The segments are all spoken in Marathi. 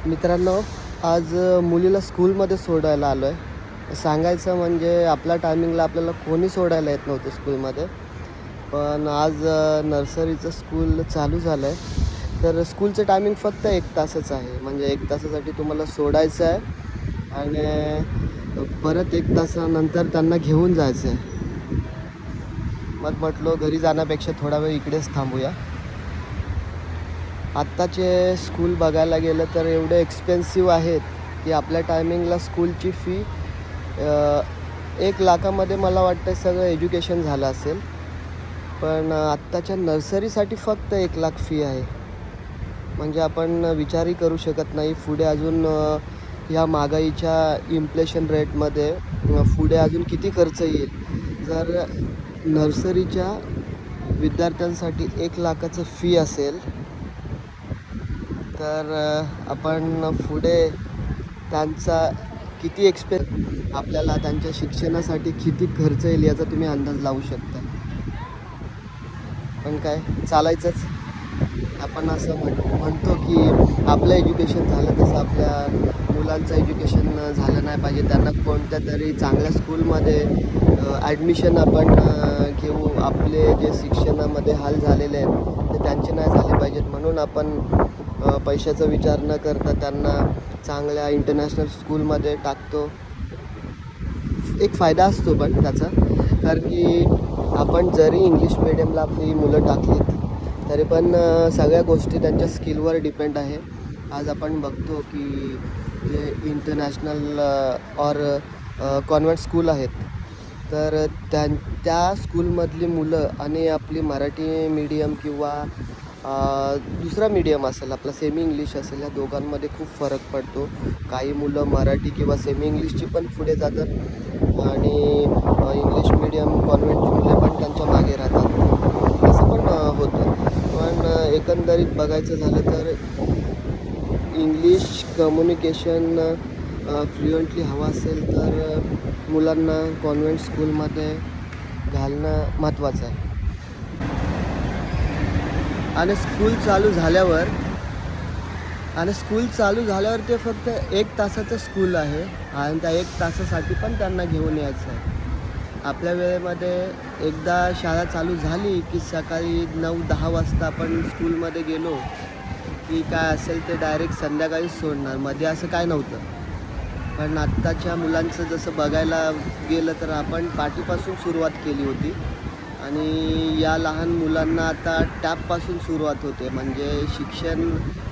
मित्रांनो, आज मुलीला स्कूलमध्ये सोडायला आलो आहे. सांगायचं म्हणजे आपल्या टायमिंगला आपल्याला कोणी सोडायला येत नव्हतं स्कूलमध्ये. पण आज नर्सरीचं स्कूल चालू झालं आहे. तर स्कूलचं टायमिंग फक्त 1 तासच आहे. म्हणजे 1 तासासाठी तुम्हाला सोडायचं आहे आणि परत 1 तासानंतर त्यांना घेऊन जायचं आहे. मग म्हटलो घरी जाण्यापेक्षा थोडा वेळ इकडेच थांबूया. आत्ताचे स्कूल बघायला गेलं तर एवढे एक्सपेन्सिव्ह आहेत की आपल्या टायमिंगला स्कूलची फी 1 लाखामध्ये मला वाटतं सगळं एज्युकेशन झालं असेल. पण आत्ताच्या नर्सरीसाठी फक्त 1 लाख फी आहे. म्हणजे आपण विचारही करू शकत नाही पुढे अजून ह्या महागाईच्या इन्फ्लेशन रेटमध्ये पुढे अजून किती खर्च येईल. जर नर्सरीच्या विद्यार्थ्यांसाठी 1 लाखाचं फी असेल तर आपण पुढे त्यांचा किती आपल्याला त्यांच्या शिक्षणासाठी किती खर्च येईल याचा तुम्ही अंदाज लावू शकता. पण काय चालायचंच. आपण असं म्हणतो की आपलं एज्युकेशन झालं तसं आपल्या मुलांचं एज्युकेशन झालं नाही पाहिजे. त्यांना कोणत्या तरी चांगल्या स्कूलमध्ये ॲडमिशन आपण घेऊ. आपले जे शिक्षणामध्ये हाल झालेले आहेत ते त्यांचे नाही झाले पाहिजेत. म्हणून आपण पैशाचा विचार न करता त्यांना चांगल्या इंटरनॅशनल स्कूलमध्ये टाकतो. एक फायदा असतो पण त्याचा, कारण की आपण जरी इंग्लिश मिडियमला आपली मुलं टाकलीत तरी पण सगळ्या गोष्टी त्यांच्या स्किलवर डिपेंड आहे. आज आपण बघतो की जे इंटरनॅशनल और कॉन्व्हेंट स्कूल आहेत तर त्या स्कूलमधली मुलं आणि आपली मराठी मीडियम किंवा दुसरा मीडियम असेल, आपला सेमी इंग्लिश असेल, या दोघांमध्ये खूप फरक पडतो. काही मुलं मराठी किंवा सेमी इंग्लिशची पण पुढे जातात आणि इंग्लिश मीडियम कॉन्व्हेंटची मुले पण त्यांच्या मागे राहतात. असं पण होतं. पण एकंदरीत बघायचं झालं तर इंग्लिश कम्युनिकेशन फ्लुएंटली हवं असेल तर मुलांना कॉन्व्हेंट स्कूलमध्ये घालणं महत्त्वाचं आहे. आणि स्कूल चालू झाल्यावर ते फक्त 1 तासाचं स्कूल आहे आणि त्या 1 तासासाठी पण त्यांना घेऊन यायचं आहे. आपल्या वेळेमध्ये एकदा शाळा चालू झाली की सकाळी 9-10 वाजता आपण स्कूलमध्ये गेलो की काय असेल ते डायरेक्ट संध्याकाळीच सोडणार. मध्ये असं काय नव्हतं. पण आत्ताच्या मुलांचं जसं बघायला गेलं तर आपण पाटीपासून सुरुवात केली होती आणि या लहान मुलांना आता टॅपपासून सुरुवात होते. म्हणजे शिक्षण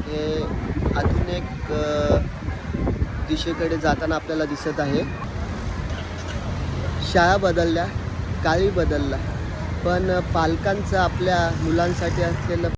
हे अजून एक दिशेकडे जाताना आपल्याला दिसत आहे. शाळा बदलल्या, काळी बदलला, पण पालकांचं आपल्या मुलांसाठी असलेलं